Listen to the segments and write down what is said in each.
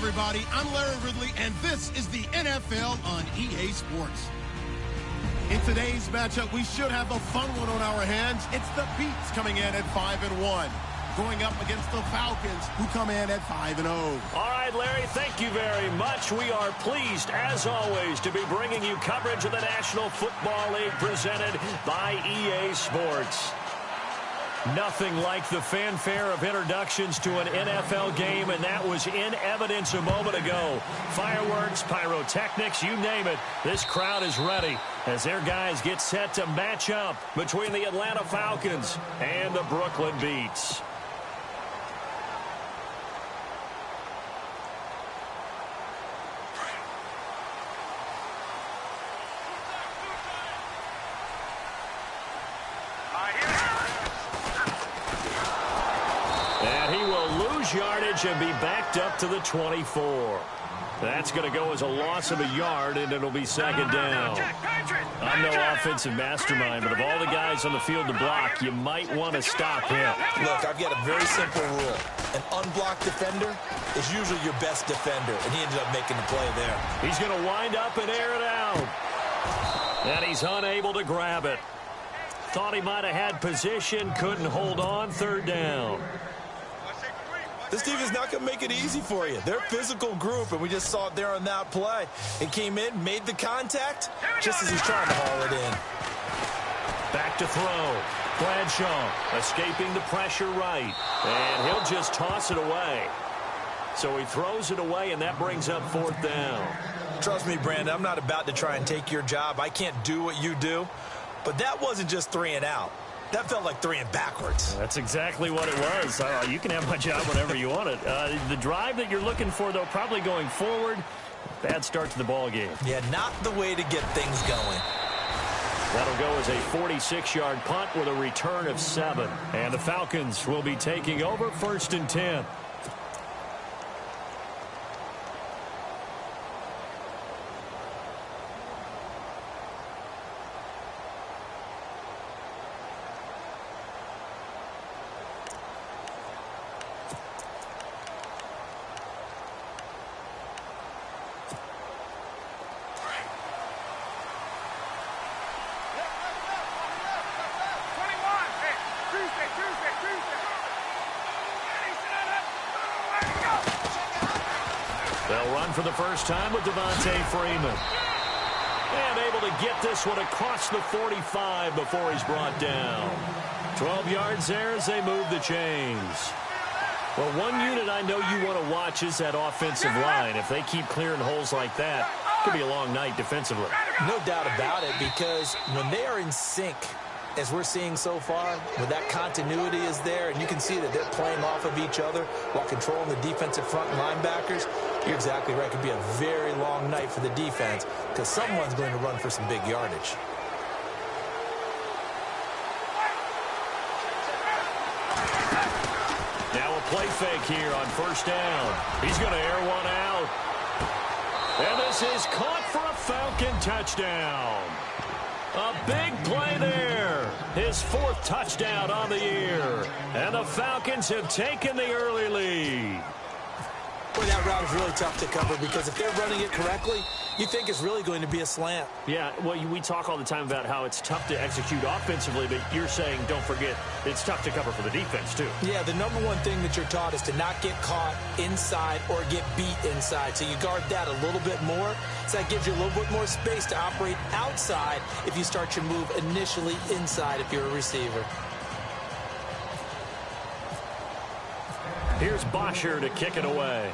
everybody. I'm Larry Ridley, and this is the NFL on EA Sports. In today's matchup, we should have a fun one on our hands. It's the Beats coming in at 5-1, going up against the Falcons, who come in at 5-0. All right, Larry, thank you very much. We are pleased, as always, to be bringing you coverage of the National Football League presented by EA Sports. Nothing like the fanfare of introductions to an NFL game, and that was in evidence a moment ago. Fireworks, pyrotechnics, you name it. This crowd is ready as their guys get set to match up between the Atlanta Falcons and the Brooklyn Beats. Yardage and be backed up to the 24. That's going to go as a loss of a yard, and it'll be second down. I'm no offensive mastermind, but of all the guys on the field to block, you might want to stop him. Look, I've got a very simple rule. An unblocked defender is usually your best defender, and he ended up making the play there. He's going to wind up and air it out. And he's unable to grab it. Thought he might have had position, couldn't hold on, third down. This defense is not going to make it easy for you. They're a physical group, and we just saw it there on that play. It came in, made the contact, just as he's trying to haul it in. Back to throw. Bradshaw escaping the pressure right. And he'll just toss it away. So he throws it away, and that brings up fourth down. Trust me, Brandon, I'm not about to try and take your job. I can't do what you do. But that wasn't just 3 and out. That felt like 3 and backwards. That's exactly what it was. You can have my job whenever you want it. The drive that you're looking for, though, probably going forward. Bad start to the ball game. Yeah, not the way to get things going. That'll go as a 46-yard punt with a return of 7. And the Falcons will be taking over 1st and 10. They'll run for the first time with Devontae Freeman. And able to get this one across the 45 before he's brought down. 12 yards there as they move the chains. Well, one unit I know you want to watch is that offensive line. If they keep clearing holes like that, it could be a long night defensively. No doubt about it, because when they are in sync, as we're seeing so far, when that continuity is there, and you can see that they're playing off of each other while controlling the defensive front linebackers, you're exactly right. It could be a very long night for the defense because someone's going to run for some big yardage. Now a play fake here on first down. He's going to air one out. And this is caught for a Falcon touchdown. A big play there. His 4th touchdown on the year. And the Falcons have taken the early lead. Boy, that route is really tough to cover because if they're running it correctly, you think it's really going to be a slant. Yeah, well, we talk all the time about how it's tough to execute offensively, but you're saying, don't forget, it's tough to cover for the defense, too. Yeah, the number one thing that you're taught is to not get caught inside or get beat inside. So you guard that a little bit more. So that gives you a little bit more space to operate outside if you start your move initially inside if you're a receiver. Here's Bosher to kick it away.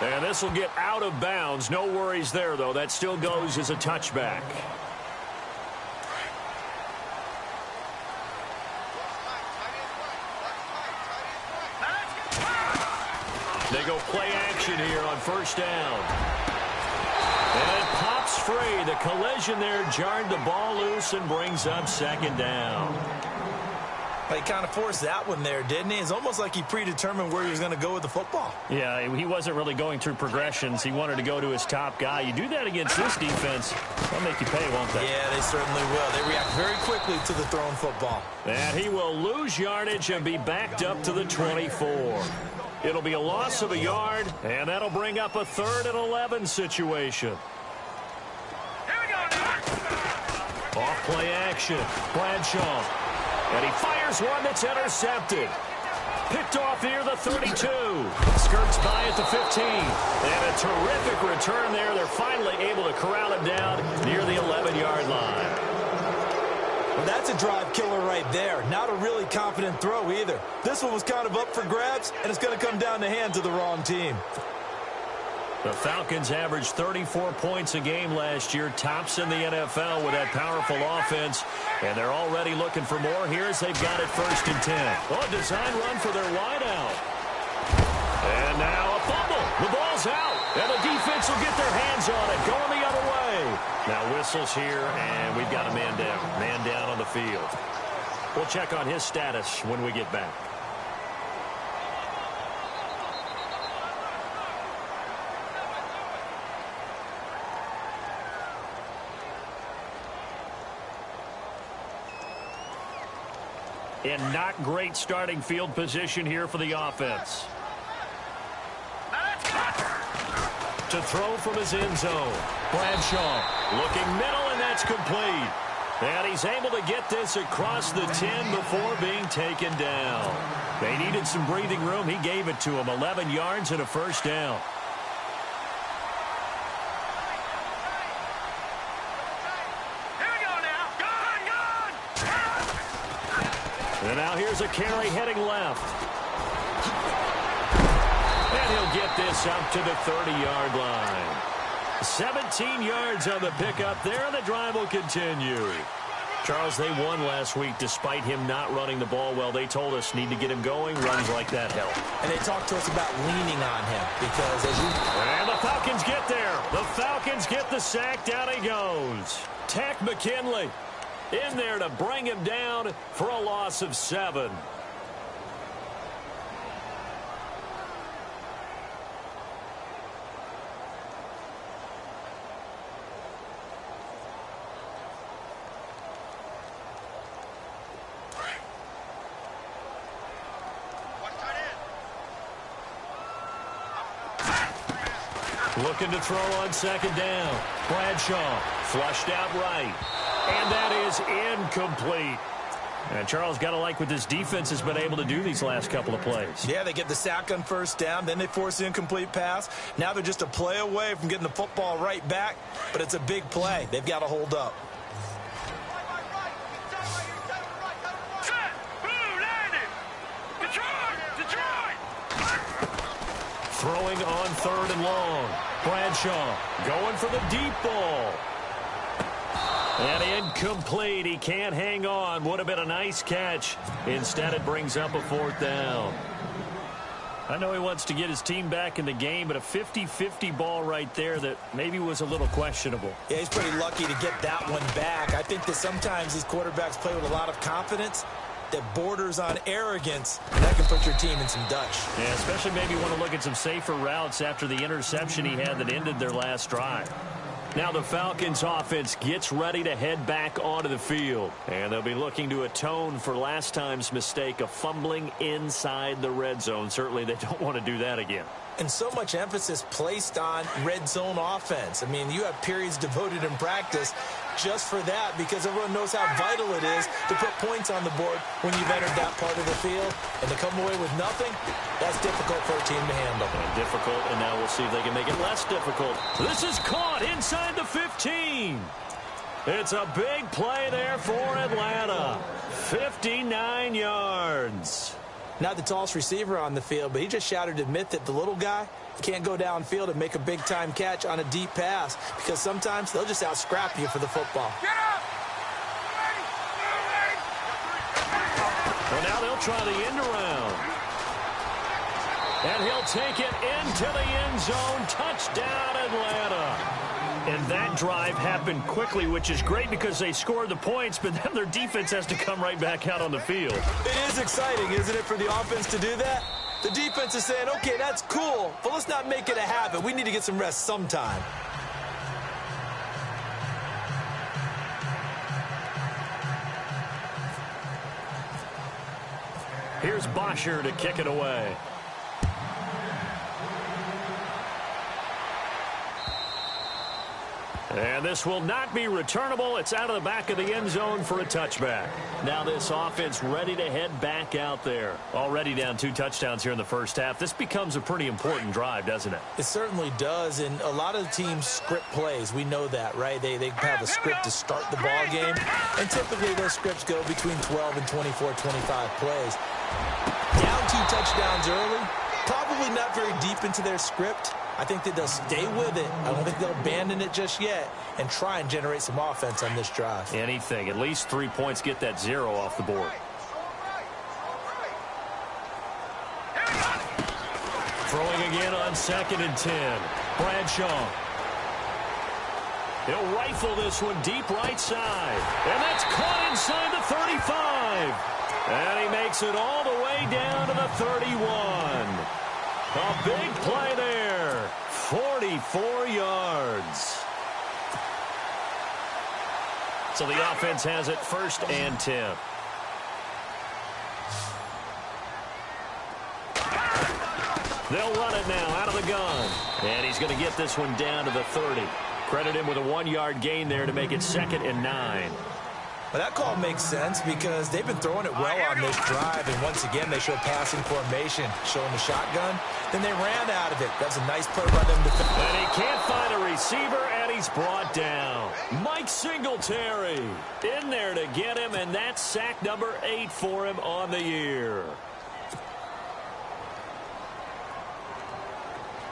And this will get out of bounds. No worries there, though. That still goes as a touchback. They go play action here on first down. And it pops free. The collision there jarred the ball loose and brings up second down. He kind of forced that one there, didn't he? It's almost like he predetermined where he was going to go with the football. Yeah, he wasn't really going through progressions. He wanted to go to his top guy. You do that against this defense, they'll make you pay, won't they? Yeah, they certainly will. They react very quickly to the thrown football. And he will lose yardage and be backed up to the 24. It'll be a loss of a yard, and that'll bring up a 3rd and 11 situation. Off play action. Bradshaw. And he fires one that's intercepted. Picked off near the 32. Skirts by at the 15. And a terrific return there. They're finally able to corral it down near the 11-yard line. Well, that's a drive killer right there. Not a really confident throw either. This one was kind of up for grabs, and it's going to come down the hands of the wrong team. The Falcons averaged 34 points a game last year, tops in the NFL with that powerful offense, and they're already looking for more. Here's they've got it 1st and 10. Oh, design run for their wideout. And now a fumble. The ball's out, and the defense will get their hands on it, going the other way. Now whistles here, and we've got a man down. Man down on the field. We'll check on his status when we get back. In not great starting field position here for the offense. To throw from his end zone. Bradshaw looking middle, and that's complete. And he's able to get this across the 10 before being taken down. They needed some breathing room. He gave it to him. 11 yards and a 1st down. And now here's a carry heading left. And he'll get this up to the 30-yard line. 17 yards on the pickup there, and the drive will continue. Charles, they won last week despite him not running the ball well. They told us need to get him going. Runs like that help. And they talked to us about leaning on him because as you... And the Falcons get there. The Falcons get the sack. Down he goes. Tech McKinley in there to bring him down for a loss of 7. Looking to throw on 2nd down. Bradshaw flushed out right. And that is incomplete. And Charles, got to like what this defense has been able to do these last couple of plays. Yeah, they get the sack on 1st down, then they force the incomplete pass. Now they're just a play away from getting the football right back, but it's a big play. They've got to hold up. Throwing on 3rd and long. Bradshaw going for the deep ball. And incomplete. He can't hang on. Would have been a nice catch. Instead, it brings up a 4th down. I know he wants to get his team back in the game, but a 50-50 ball right there that maybe was a little questionable. Yeah, he's pretty lucky to get that one back. I think that sometimes these quarterbacks play with a lot of confidence that borders on arrogance, and that can put your team in some Dutch. Yeah, especially maybe want to look at some safer routes after the interception he had that ended their last drive. Now the Falcons offense gets ready to head back onto the field. And they'll be looking to atone for last time's mistake of fumbling inside the red zone. Certainly they don't want to do that again. And so much emphasis placed on red zone offense. I mean, you have periods devoted in practice just for that because everyone knows how vital it is to put points on the board when you've entered that part of the field. And to come away with nothing, that's difficult for a team to handle. And difficult, and now we'll see if they can make it less difficult. This is caught inside the 15. It's a big play there for Atlanta. 59 yards. Not the tallest receiver on the field, but he just shouted to admit that the little guy can't go downfield and make a big-time catch on a deep pass because sometimes they'll just out-scrap you for the football. Well, now they'll try the end around. And he'll take it into the end zone. Touchdown, Atlanta. And that drive happened quickly, which is great because they scored the points, but then their defense has to come right back out on the field. It is exciting, isn't it, for the offense to do that? The defense is saying, okay, that's cool, but let's not make it a habit. We need to get some rest sometime. Here's Bosher to kick it away. And this will not be returnable. It's out of the back of the end zone for a touchback. Now this offense ready to head back out there. Already down 2 touchdowns here in the first half. This becomes a pretty important drive, doesn't it? It certainly does, and a lot of the teams script plays. We know that, right? They have a script to start the ball game, and typically those scripts go between 12 and 24, 25 plays. Down 2 touchdowns early, probably not very deep into their script. I think that they'll stay with it. I don't think they'll abandon it just yet and try and generate some offense on this drive. Anything. At least 3 points, get that 0 off the board. Throwing again on 2nd and 10. Bradshaw. He'll rifle this one deep right side. And that's caught inside the 35. And he makes it all the way down to the 31. A big play there. 44 yards. So the offense has it 1st and 10. They'll run it now out of the gun. And he's going to get this one down to the 30. Credit him with a 1-yard gain there to make it 2nd and 9. Well, that call makes sense because they've been throwing it well on this drive, and once again they show passing formation, showing the shotgun. Then they ran out of it. That's a nice play by them. And he can't find a receiver, and he's brought down. Mike Singletary in there to get him, and that's sack number 8 for him on the year.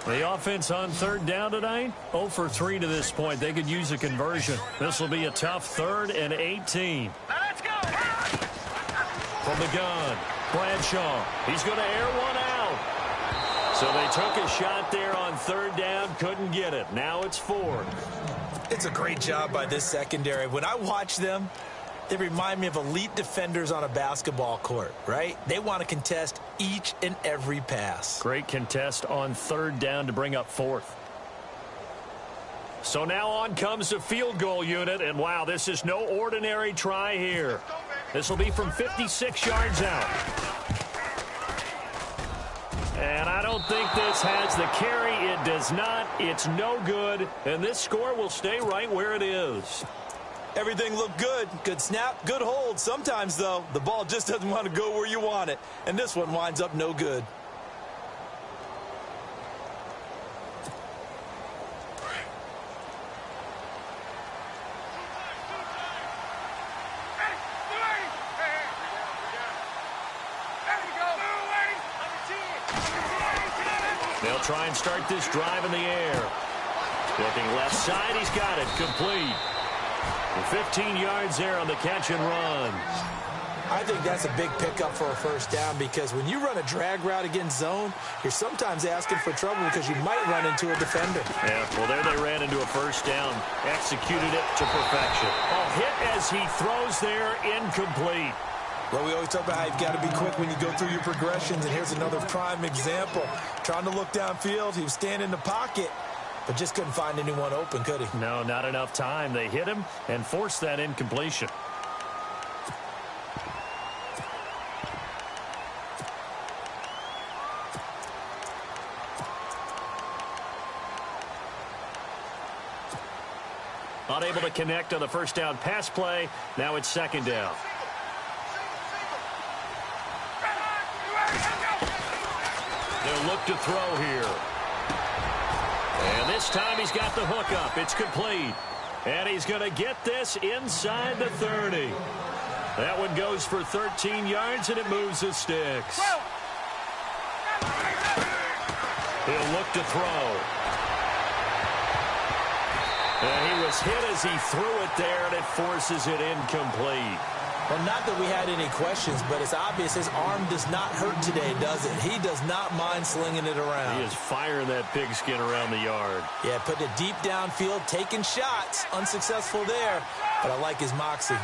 The offense on 3rd down tonight, 0 for 3 to this point. They could use a conversion. This will be a tough 3rd and 18. Let's go. From the gun, Bradshaw. He's going to air one out. So they took a shot there on 3rd down, couldn't get it. Now it's 4th. It's a great job by this secondary. When I watch them, they remind me of elite defenders on a basketball court, right? They want to contest each and every pass. Great contest on 3rd down to bring up 4th. So now on comes the field goal unit, and wow, this is no ordinary try here. This will be from 56 yards out. And I don't think this has the carry. It does not. It's no good, and this score will stay right where it is. Everything looked good. Good snap, good hold. Sometimes, though, the ball just doesn't want to go where you want it. And this one winds up no good. They'll try and start this drive in the air. Looking left side, he's got it. Complete. 15 yards there on the catch and run. I think that's a big pickup for a 1st down because when you run a drag route against zone, you're sometimes asking for trouble because you might run into a defender. Yeah, well, there they ran into a 1st down. Executed it to perfection. A hit as he throws there, incomplete. Well, we always talk about how you've got to be quick when you go through your progressions, and here's another prime example. Trying to look downfield, he was standing in the pocket, but just couldn't find anyone open, could he? No, not enough time. They hit him and forced that incompletion. Unable to connect on the 1st down pass play. Now it's 2nd down. They'll look to throw here. And this time he's got the hook up. It's complete. And he's going to get this inside the 30. That one goes for 13 yards, and it moves the sticks. He'll look to throw. And he was hit as he threw it there, and it forces it incomplete. Well, not that we had any questions, but it's obvious his arm does not hurt today, does it? He does not mind slinging it around. He is firing that pigskin around the yard. Yeah, putting it deep downfield, taking shots. Unsuccessful there, but I like his moxie.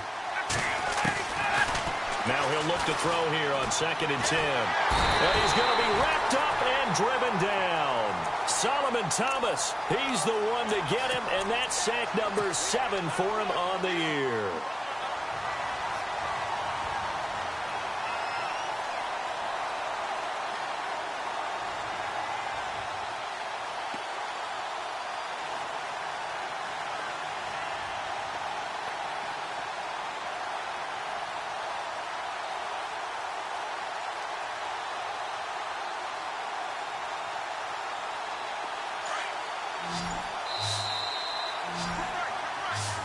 Now he'll look to throw here on 2nd and 10. And he's going to be wrapped up and driven down. Solomon Thomas, he's the one to get him, and that's sack number 7 for him on the year.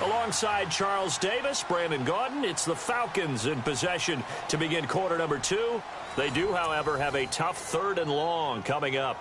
Alongside Charles Davis, Brandon Gaudin, it's the Falcons in possession to begin quarter number 2. They do, however, have a tough 3rd and long coming up.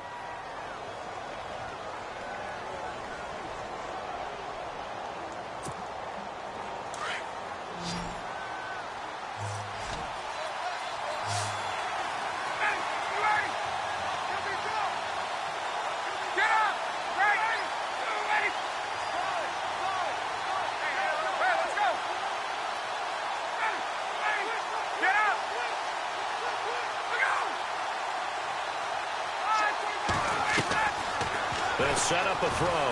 They'll set up a throw.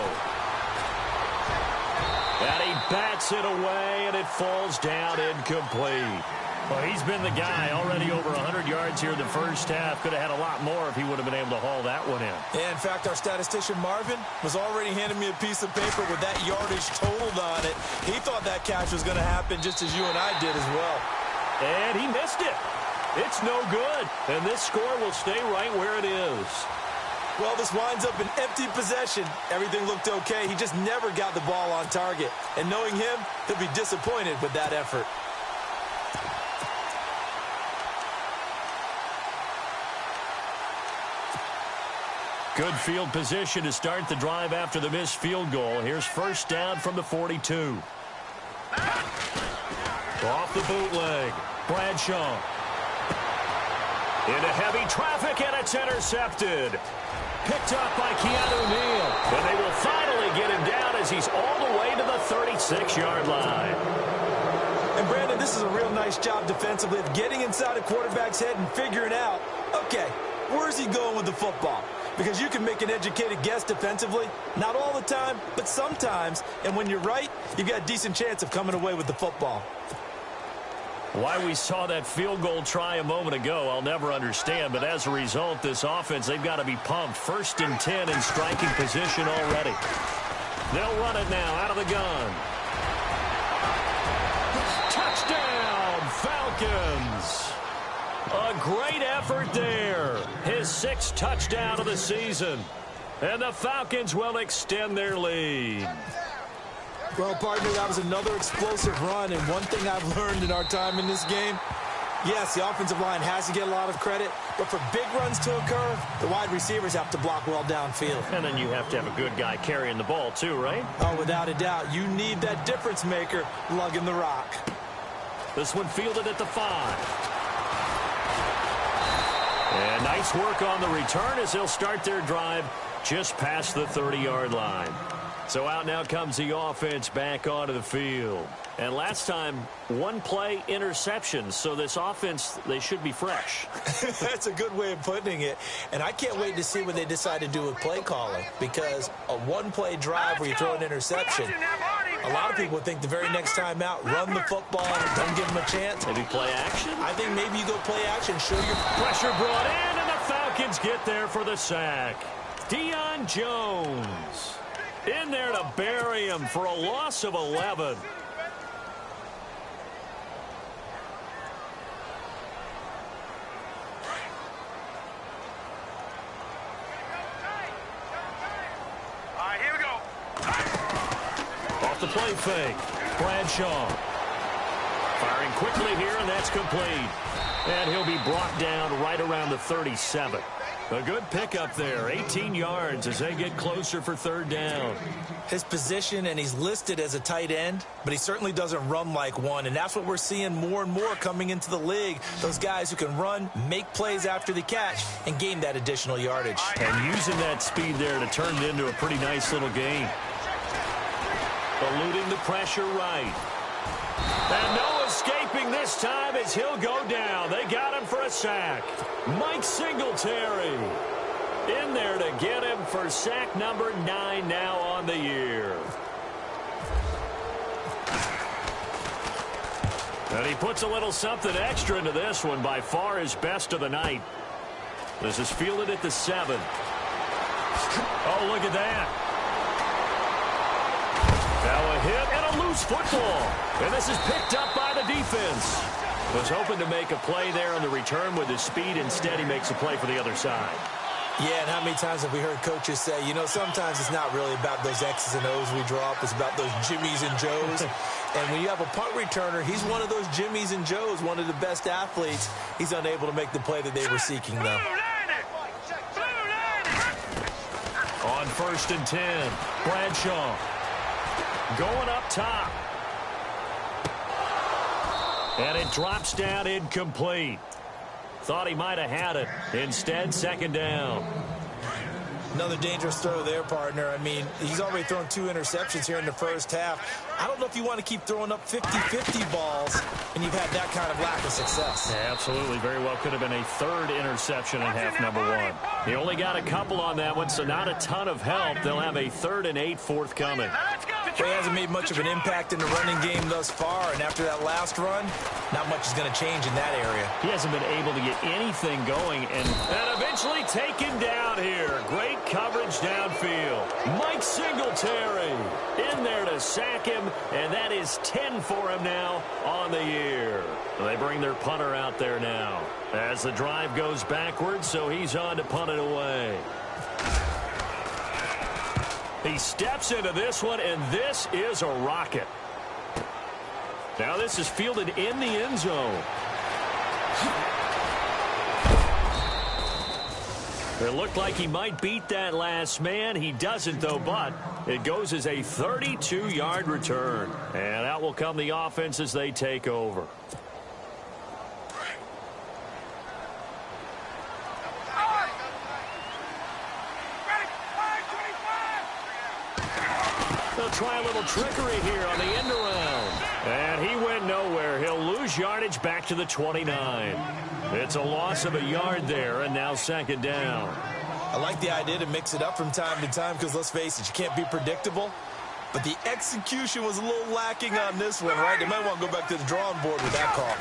And he bats it away, and it falls down incomplete. Well, he's been the guy already over 100 yards here in the first half. Could have had a lot more if he would have been able to haul that one in. Yeah, in fact, our statistician Marvin was already handing me a piece of paper with that yardage totaled on it. He thought that catch was going to happen just as you and I did as well. And he missed it. It's no good. And this score will stay right where it is. Well, this winds up an empty possession. Everything looked okay. He just never got the ball on target. And knowing him, he'll be disappointed with that effort. Good field position to start the drive after the missed field goal. Here's first down from the 42. Off the bootleg. Bradshaw. Into heavy traffic, and it's intercepted. Picked up by Keanu Neal. And they will finally get him down as he's all the way to the 36-yard line. And, Brandon, this is a real nice job defensively of getting inside a quarterback's head and figuring out, okay, where's he going with the football? Because you can make an educated guess defensively. Not all the time, but sometimes. And when you're right, you've got a decent chance of coming away with the football. Why we saw that field goal try a moment ago, I'll never understand. But as a result, this offense, they've got to be pumped. 1st and 10 in striking position already. They'll run it now out of the gun. Touchdown, Falcons. A great effort there. His 6th touchdown of the season. And the Falcons will extend their lead. Well, partner, that was another explosive run, and one thing I've learned in our time in this game, yes, the offensive line has to get a lot of credit, but for big runs to occur, the wide receivers have to block well downfield. And then you have to have a good guy carrying the ball too, right? Oh, without a doubt. You need that difference maker lugging the rock. This one fielded at the 5. And nice work on the return as they'll start their drive just past the 30-yard line. So out now comes the offense back onto the field. And last time, 1-play interception. So this offense, they should be fresh. That's a good way of putting it. And I can't wait to see what they decide to do with play calling. Because a 1-play drive where you throw an interception, a lot of people think the very next time out, run the football and don't give them a chance. Maybe play action? I think maybe you go play action, show your pressure brought in, and the Falcons get there for the sack. Deion Jones in there to bury him for a loss of 11. All right, here we go. Off the play fake. Bradshaw. Firing quickly here, and that's complete. And he'll be brought down right around the 37. A good pickup there, 18 yards as they get closer for third down. His position, and he's listed as a tight end, but he certainly doesn't run like one, and that's what we're seeing more and more coming into the league. Those guys who can run, make plays after the catch, and gain that additional yardage. And using that speed there to turn it into a pretty nice little gain. Eluding the pressure right. And no escaping this time as he'll go down. They got him for a sack. Mike Singletary in there to get him for sack number 9 now on the year. And he puts a little something extra into this one, by far his best of the night. This is fielded at the 7. Oh, look at that. Now a hit and a loose football. And this is picked up by the defense. Was hoping to make a play there on the return with his speed. Instead, he makes a play for the other side. Yeah, and how many times have we heard coaches say, you know, sometimes it's not really about those X's and O's we draw up. It's about those Jimmies and Joes. And when you have a punt returner, he's one of those Jimmies and Joes, one of the best athletes. He's unable to make the play that they were seeking, though. On 1st and 10, Bradshaw going up top. And it drops down incomplete. Thought he might have had it. Instead, second down. Another dangerous throw there, partner. I mean, he's already thrown 2 interceptions here in the first half. I don't know if you want to keep throwing up 50-50 balls when you've had that kind of lack of success. Yeah, absolutely. Very well could have been a 3rd interception in half number 1. He only got a couple on that one, so not a ton of help. They'll have a 3rd and 8 forthcoming. He hasn't made much of an impact in the running game thus far, and after that last run, not much is going to change in that area. He hasn't been able to get anything going, and eventually taken down here. Great coverage downfield. Mike Singletary in there to sack him, and that is 10 for him now on the year. They bring their punter out there now as the drive goes backwards, so he's on to punt it away. He steps into this one, and this is a rocket. Now this is fielded in the end zone. It looked like he might beat that last man. He doesn't, though, but it goes as a 32-yard return. And out will come the offense as they take over. They'll try a little trickery here on the end around. And he went nowhere. He'll lose yardage back to the 29. It's a loss of a yard there, and now second down. I like the idea to mix it up from time to time because, let's face it, you can't be predictable. But the execution was a little lacking on this one, right? They might want to go back to the drawing board with that call.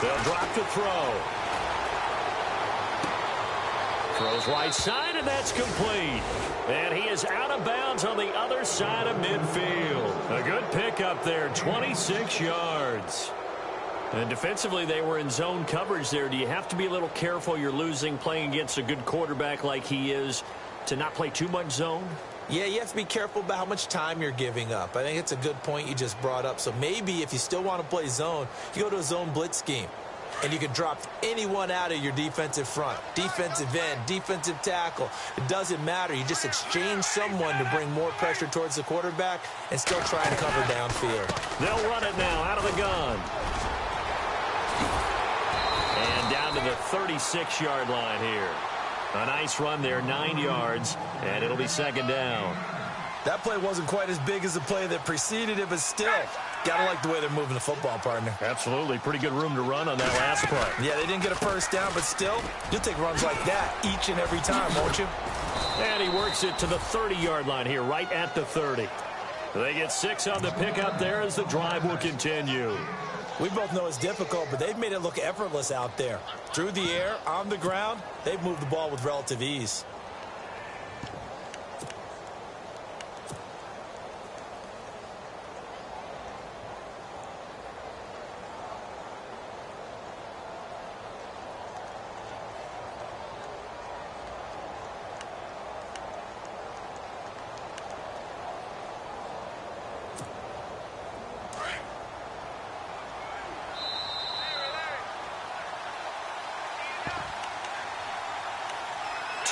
They'll drop the throw. Throws right side, and that's complete. And he is out of bounds on the other side of midfield. A good pickup there, 26 yards. And defensively, they were in zone coverage there. Do you have to be a little careful? You're losing, playing against a good quarterback like he is, to not play too much zone? Yeah, you have to be careful about how much time you're giving up. I think it's a good point you just brought up. So maybe if you still want to play zone, you go to a zone blitz scheme. And you can drop anyone out of your defensive front, defensive end, defensive tackle. It doesn't matter. You just exchange someone to bring more pressure towards the quarterback and still try and cover downfield. They'll run it now out of the gun. And down to the 36-yard line here. A nice run there, 9 yards, and it'll be second down. That play wasn't quite as big as the play that preceded it, but still, gotta like the way they're moving the football, partner. Absolutely. Pretty good room to run on that last play. Yeah, they didn't get a first down, but still, you'll take runs like that each and every time, won't you? And he works it to the 30-yard line here, right at the 30. They get 6 on the pickup there as the drive will continue. We both know it's difficult, but they've made it look effortless out there. Through the air, on the ground, they've moved the ball with relative ease.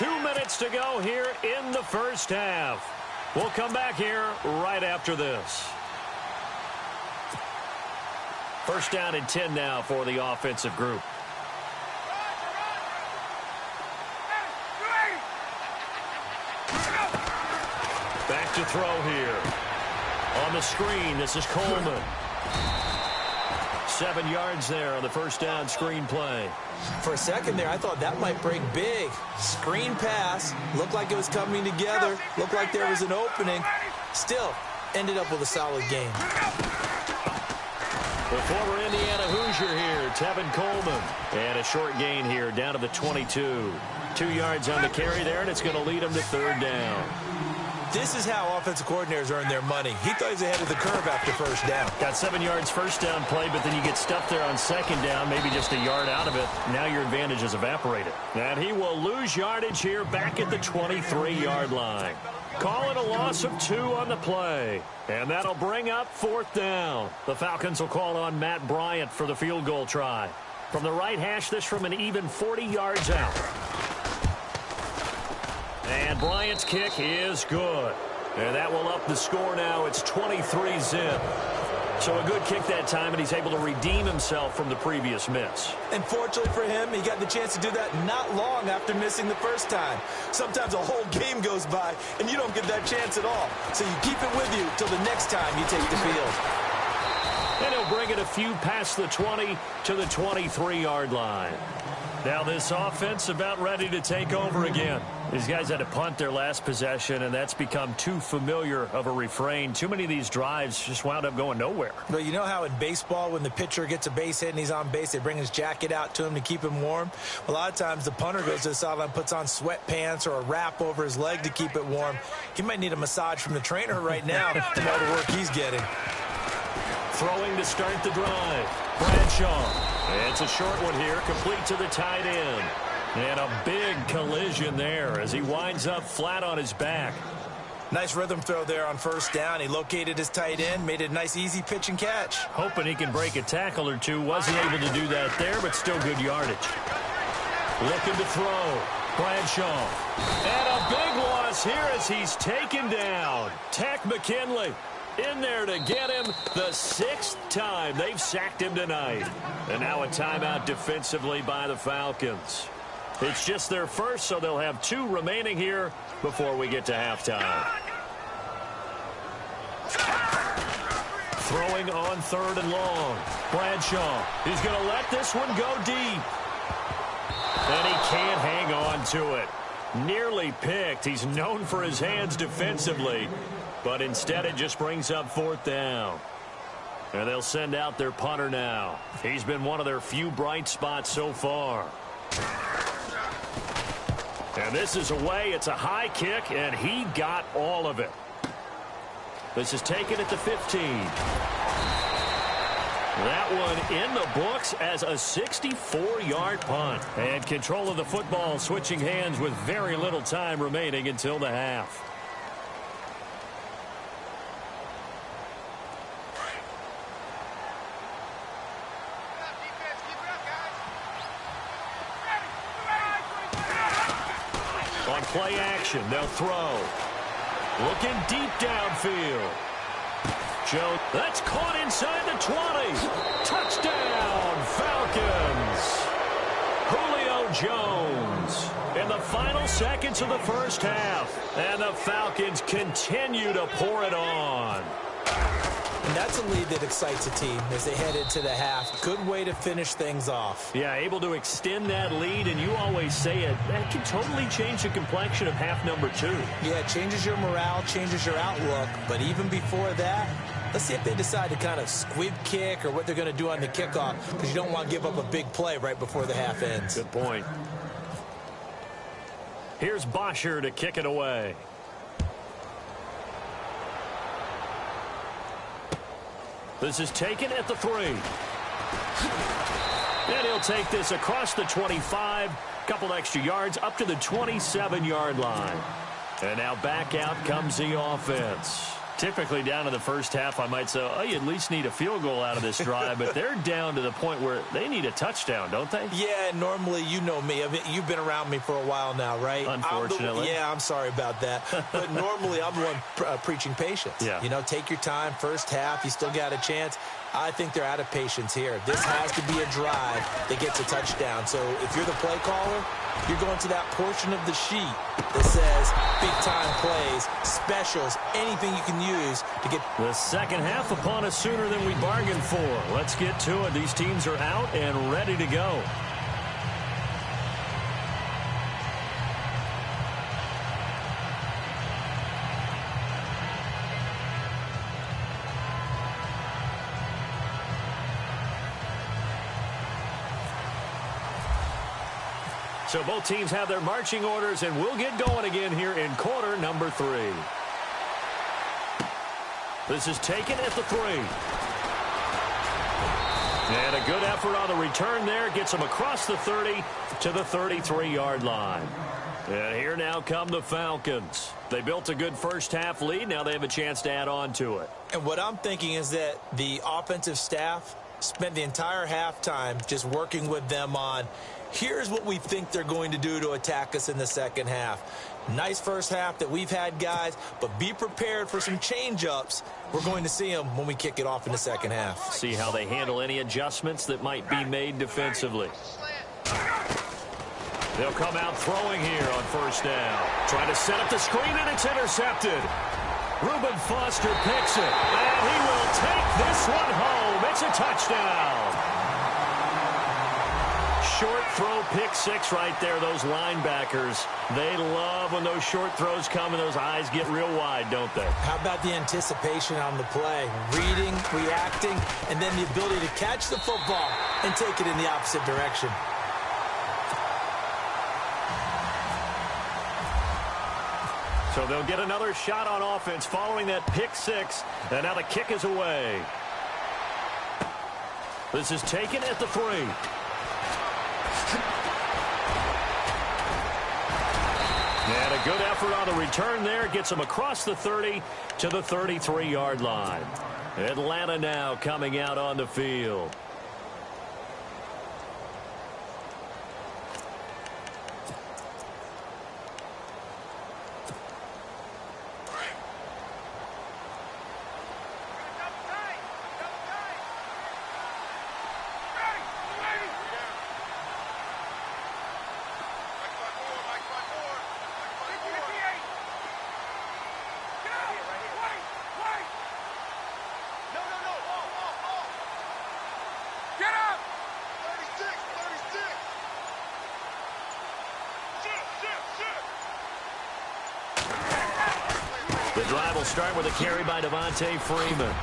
2 minutes to go here in the first half. We'll come back here right after this. First down and 10 now for the offensive group. Back to throw here. On the screen, this is Coleman. 7 yards there on the first down screen play. For a second there, I thought that might break big. Screen pass. Looked like it was coming together. Looked like there was an opening. Still, ended up with a solid game. The former Indiana Hoosier here, Tevin Coleman. And a short gain here down to the 22. 2 yards on the carry there, and it's going to lead him to third down. This is how offensive coordinators earn their money. He thought he was ahead of the curve after first down. Got 7 yards first down play, but then you get stuffed there on second down, maybe just a yard out of it. Now your advantage is evaporated. And he will lose yardage here back at the 23-yard line. Call it a loss of 2 on the play. And that'll bring up fourth down. The Falcons will call on Matt Bryant for the field goal try. From the right hash, this from an even 40 yards out. And Bryant's kick is good. And that will up the score now. It's 23-zip. So a good kick that time, and he's able to redeem himself from the previous miss. And fortunately for him, he got the chance to do that not long after missing the first time. Sometimes a whole game goes by, and you don't get that chance at all. So you keep it with you till the next time you take the field. And he'll bring it a few past the 20 to the 23-yard line. Now this offense about ready to take over again. These guys had to punt their last possession, and that's become too familiar of a refrain. Too many of these drives just wound up going nowhere. But you know how in baseball, when the pitcher gets a base hit and he's on base, they bring his jacket out to him to keep him warm? A lot of times the punter goes to the sideline, puts on sweatpants or a wrap over his leg to keep it warm. He might need a massage from the trainer right now from all the work he's getting. Throwing to start the drive. Bradshaw. It's a short one here, complete to the tight end. And a big collision there as he winds up flat on his back. Nice rhythm throw there on first down. He located his tight end, made it a nice, easy pitch and catch. Hoping he can break a tackle or two. Wasn't able to do that there, but still good yardage. Looking to throw. Bradshaw. And a big loss here as he's taken down. Tech McKinley in there to get him the 6th time they've sacked him tonight. And now a timeout defensively by the Falcons. It's just their first, so they'll have 2 remaining here before we get to halftime. Throwing on 3rd and long. Bradshaw. He's going to let this one go deep. And he can't hang on to it. Nearly picked. He's known for his hands defensively. But instead it just brings up 4th down. And they'll send out their punter now. He's been one of their few bright spots so far. And this is away. It's a high kick, and he got all of it. This is taken at the 15. That one in the books as a 64-yard punt. And control of the football switching hands with very little time remaining until the half. On play action, they'll throw. Looking deep downfield. Joe, that's caught inside the 20. Touchdown, Falcons. Julio Jones in the final seconds of the first half. And the Falcons continue to pour it on. And that's a lead that excites a team as they head into the half. Good way to finish things off. Yeah, able to extend that lead, and you always say it, that can totally change the complexion of half number 2. Yeah, it changes your morale, changes your outlook. But even before that, let's see if they decide to kind of squib kick or what they're going to do on the kickoff, because you don't want to give up a big play right before the half ends. Good point. Here's Bosher to kick it away. This is taken at the 3. And he'll take this across the 25, couple extra yards up to the 27-yard line. And now back out comes the offense. Typically down to the first half, I might say, oh, you at least need a field goal out of this drive, but they're down to the point where they need a touchdown, don't they? Yeah, normally, you know me. I mean, you've been around me for a while now, right? Unfortunately. I'm sorry about that. But normally, I'm the one preaching patience. Yeah. You know, take your time, first half, you still got a chance. I think they're out of patience here. This has to be a drive that gets a touchdown. So if you're the play caller, you're going to that portion of the sheet that says big-time plays, specials, anything you can use to get. The second half upon us sooner than we bargained for. Let's get to it. These teams are out and ready to go. So both teams have their marching orders, and we'll get going again here in quarter number 3. This is taken at the 3. And a good effort on the return there. Gets them across the 30 to the 33-yard line. And here now come the Falcons. They built a good first half lead. Now they have a chance to add on to it. And what I'm thinking is that the offensive staff spent the entire halftime just working with them on, here's what we think they're going to do to attack us in the second half. Nice first half that we've had, guys, but be prepared for some change-ups. We're going to see them when we kick it off in the second half. See how they handle any adjustments that might be made defensively. They'll come out throwing here on first down. Trying to set up the screen, and it's intercepted. Reuben Foster picks it, and he will take this one home. It's a touchdown. Short throw, pick six right there. Those linebackers, they love when those short throws come and those eyes get real wide, don't they? How about the anticipation on the play? Reading, reacting, and then the ability to catch the football and take it in the opposite direction. So they'll get another shot on offense following that pick six, and now the kick is away. This is taken at the 3. And a good effort on the return there. Gets them across the 30 to the 33-yard line. Atlanta now coming out on the field. The drive will start with a carry by Devontae Freeman.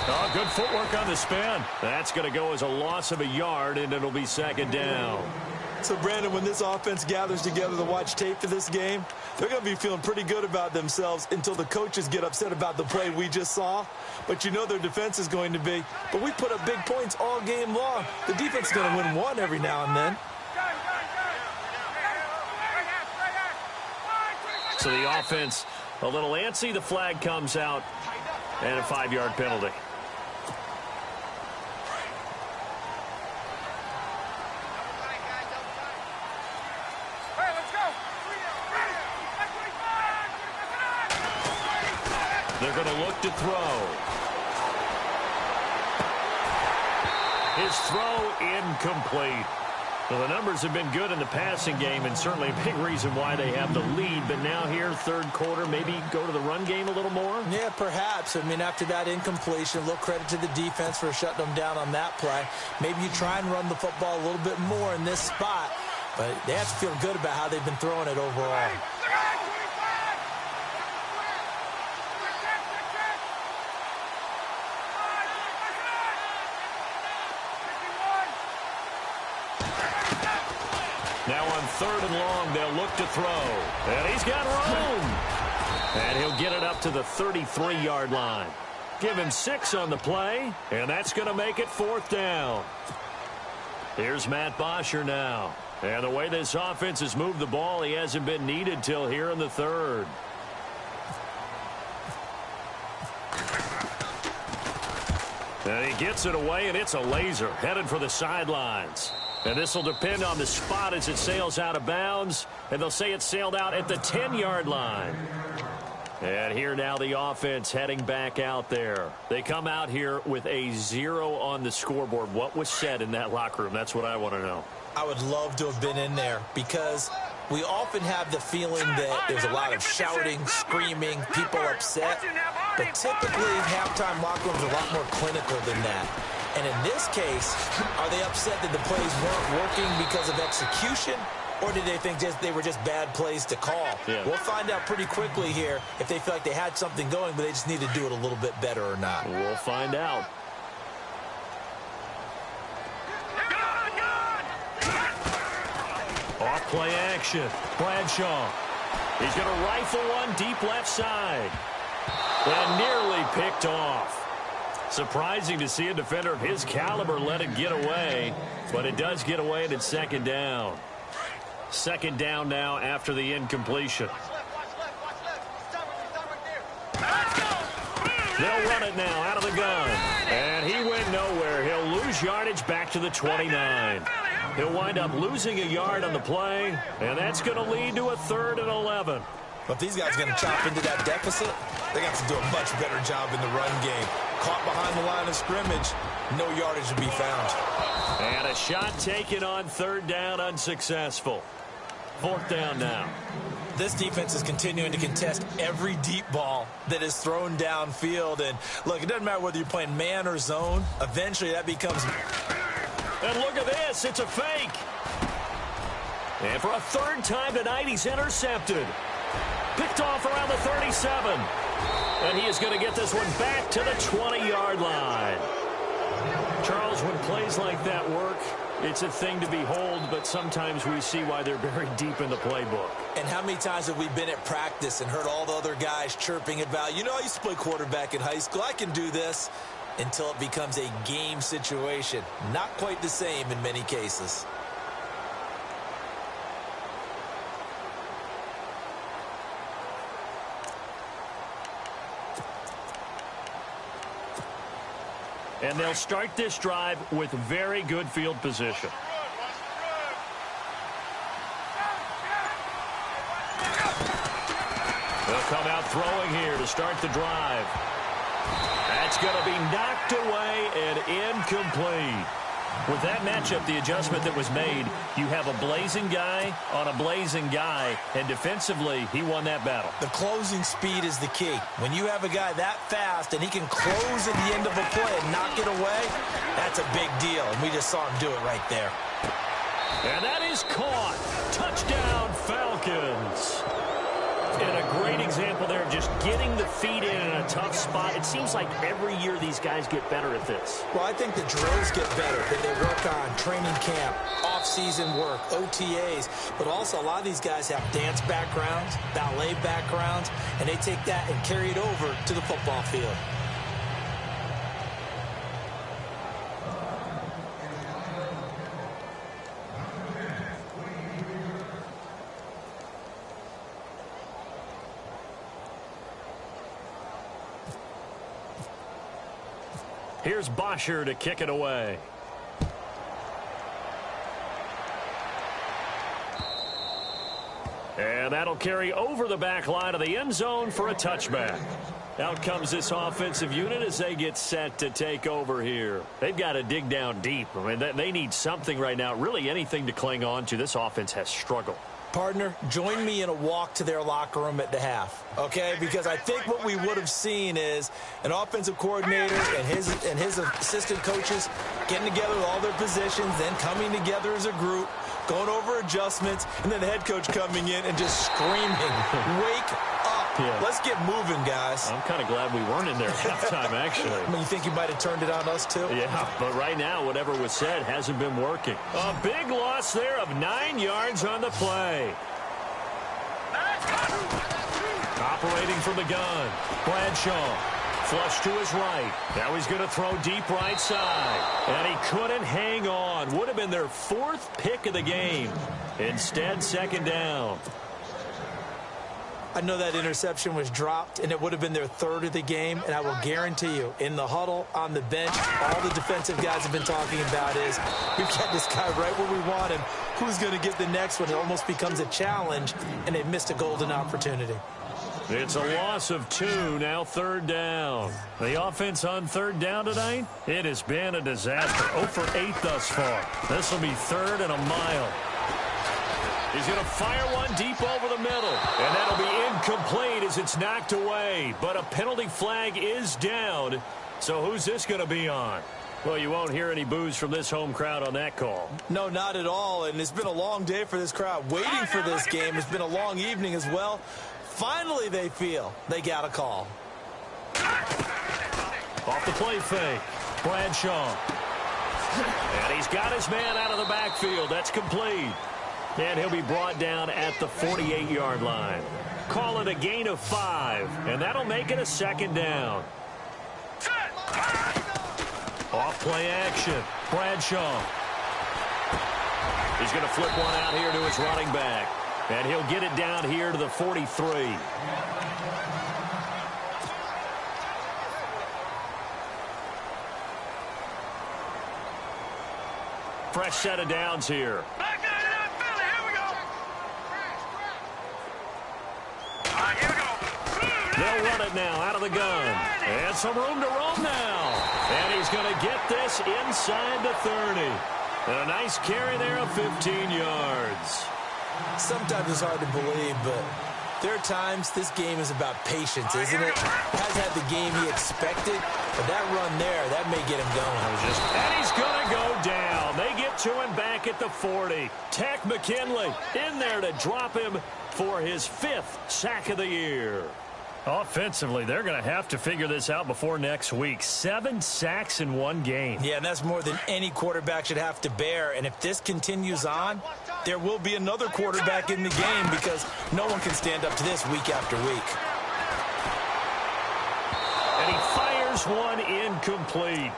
Oh, good footwork on the spin. That's going to go as a loss of a yard, and it'll be second down. So, Brandon, when this offense gathers together to watch tape for this game, they're going to be feeling pretty good about themselves until the coaches get upset about the play we just saw. But you know their defense is going to be. But we put up big points all game long. The defense is going to win one every now and then. So the offense a little antsy. The flag comes out, and a 5-yard penalty. They're going to look to throw. His throw incomplete. Well, the numbers have been good in the passing game, and certainly a big reason why they have the lead. But now here, third quarter, maybe go to the run game a little more? Yeah, perhaps. I mean, after that incompletion, a little credit to the defense for shutting them down on that play. Maybe you try and run the football a little bit more in this spot. But they have to feel good about how they've been throwing it overall. Now on third and long, they'll look to throw. And he's got room. And he'll get it up to the 33-yard line. Give him 6 on the play, and that's going to make it fourth down. Here's Matt Bosher now. And the way this offense has moved the ball, he hasn't been needed till here in the third. And he gets it away, and it's a laser headed for the sidelines. And this will depend on the spot as it sails out of bounds. And they'll say it sailed out at the 10-yard line. And here now the offense heading back out there. They come out here with a 0 on the scoreboard. What was said in that locker room? That's what I want to know. I would love to have been in there because we often have the feeling that there's a lot of shouting, screaming, people upset. But typically, halftime locker rooms are a lot more clinical than that. And in this case, are they upset that the plays weren't working because of execution? Or did they think they were just bad plays to call? Yeah. We'll find out pretty quickly here if they feel like they had something going, but they just need to do it a little bit better or not. We'll find out. Off play action. Bradshaw. He's going to rifle one deep left side. And nearly picked off. Surprising to see a defender of his caliber let it get away. But it does get away and it's second down. Second down now after the incompletion. They'll run it now out of the gun. And he went nowhere. He'll lose yardage back to the 29. He'll wind up losing a yard on the play. And that's going to lead to a 3rd and 11. But if these guys are going to chop into that deficit, they got to do a much better job in the run game. Caught behind the line of scrimmage, no yardage to be found. And a shot taken on 3rd down, unsuccessful. 4th down now. This defense is continuing to contest every deep ball that is thrown downfield. And look, it doesn't matter whether you're playing man or zone. Eventually that becomes... And look at this. It's a fake. And for a 3rd time tonight, he's intercepted. Picked off around the 37. And he is going to get this one back to the 20-yard line. Charles, when plays like that work, it's a thing to behold, but sometimes we see why they're buried deep in the playbook. And how many times have we been at practice and heard all the other guys chirping about, you know, I used to play quarterback in high school, I can do this, until it becomes a game situation. Not quite the same in many cases. And they'll start this drive with very good field position. They'll come out throwing here to start the drive. That's going to be knocked away and incomplete. With that matchup, the adjustment that was made, you have a blazing guy on a blazing guy, and defensively, he won that battle. The closing speed is the key. When you have a guy that fast and he can close at the end of a play and knock it away, that's a big deal, and we just saw him do it right there. And that is caught. Touchdown, Falcons. And a great example there of just getting the feet in a tough spot. It seems like every year these guys get better at this. Well, I think the drills get better that they work on training camp, off-season work, OTAs. But also a lot of these guys have dance backgrounds, ballet backgrounds, and they take that and carry it over to the football field. Here's Bosher to kick it away. And that'll carry over the back line of the end zone for a touchback. Out comes this offensive unit as they get set to take over here. They've got to dig down deep. I mean, they need something right now, really anything to cling on to. This offense has struggled. Partner, join me in a walk to their locker room at the half, okay? Because I think what we would have seen is an offensive coordinator and his assistant coaches getting together with all their positions, then coming together as a group, going over adjustments, and then the head coach coming in and just screaming, wake up. Yeah. Let's get moving, guys. I'm kind of glad we weren't in there at halftime, actually. I mean, you think you might have turned it on us, too? Yeah, but right now, whatever was said hasn't been working. A big loss there of 9 yards on the play. Operating from the gun, Bradshaw. Flush to his right. Now he's going to throw deep right side. And he couldn't hang on. Would have been their 4th pick of the game. Instead, second down. I know that interception was dropped, and it would have been their third of the game, and I will guarantee you, in the huddle, on the bench, all the defensive guys have been talking about is, we've got this guy right where we want him. Who's going to get the next one? It almost becomes a challenge, and they missed a golden opportunity. It's a loss of 2, now third down. The offense on third down tonight, it has been a disaster. 0 for 8 thus far. This will be 3rd and a mile. He's going to fire one deep over the middle, and that'll be incomplete as it's knocked away. But a penalty flag is down, so who's this going to be on? Well, you won't hear any boos from this home crowd on that call. No, not at all, and it's been a long day for this crowd. Waiting for this game. It's been a long evening as well. Finally, they feel they got a call. Off the play fake, Bradshaw. And he's got his man out of the backfield. That's complete. And he'll be brought down at the 48-yard line. Call it a gain of 5, and that'll make it a 2nd down. Off play action, Bradshaw. He's going to flip one out here to his running back. And he'll get it down here to the 43. Fresh set of downs here. Back to the Philly. Here we go. Here we go. They'll run it now out of the gun. And some room to roam now. And he's going to get this inside the 30. And a nice carry there of 15 yards. Sometimes it's hard to believe, but there are times this game is about patience, isn't it? Has had the game he expected, but that run there, that may get him going. And he's going to go down. They get to him back at the 40. Tech McKinley in there to drop him for his 5th sack of the year. Offensively, they're going to have to figure this out before next week. 7 sacks in one game. Yeah, and that's more than any quarterback should have to bear. And if this continues on, there will be another quarterback in the game because no one can stand up to this week after week. And he fires one incomplete.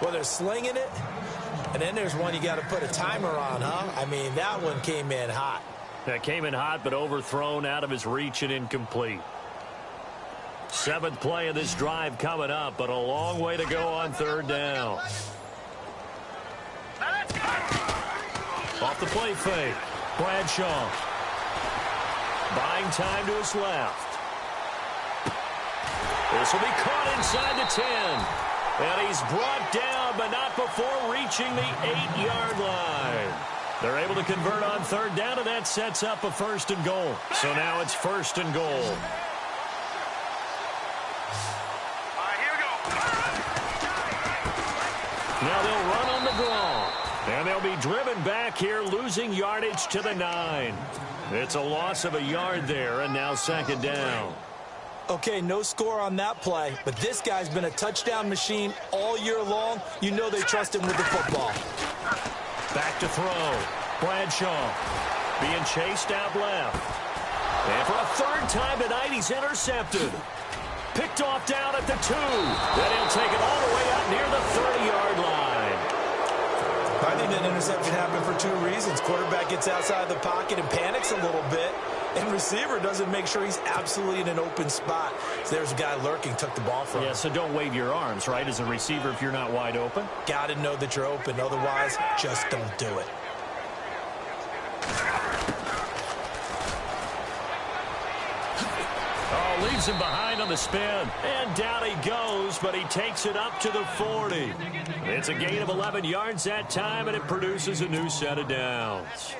Well, they're slinging it, and then there's one you got to put a timer on, huh? I mean, that one came in hot. That came in hot, but overthrown out of his reach and incomplete. 7th play of this drive coming up, but a long way to go on third down. Off the play fake, Bradshaw. Buying time to his left. This will be caught inside the 10. And he's brought down, but not before reaching the 8-yard line. They're able to convert on third down, and that sets up a 1st and goal. So now it's 1st and goal. Now they'll run on the draw. And they'll be driven back here, losing yardage to the 9. It's a loss of a yard there, and now 2nd down. Okay, no score on that play, but this guy's been a touchdown machine all year long. You know they trust him with the football. Back to throw. Bradshaw being chased out left. And for a 3rd time tonight, he's intercepted. Picked off down at the 2. Then he'll take it all the way out near the 30-yard line. I think that interception happened for 2 reasons. Quarterback gets outside the pocket and panics a little bit, and receiver doesn't make sure he's absolutely in an open spot. So there's a guy lurking, took the ball from him. Yeah, so don't wave your arms, right, as a receiver if you're not wide open. Got to know that you're open. Otherwise, just don't do it. Leaves him behind on the spin. And down he goes, but he takes it up to the 40. It's a gain of 11 yards that time, and it produces a new set of downs.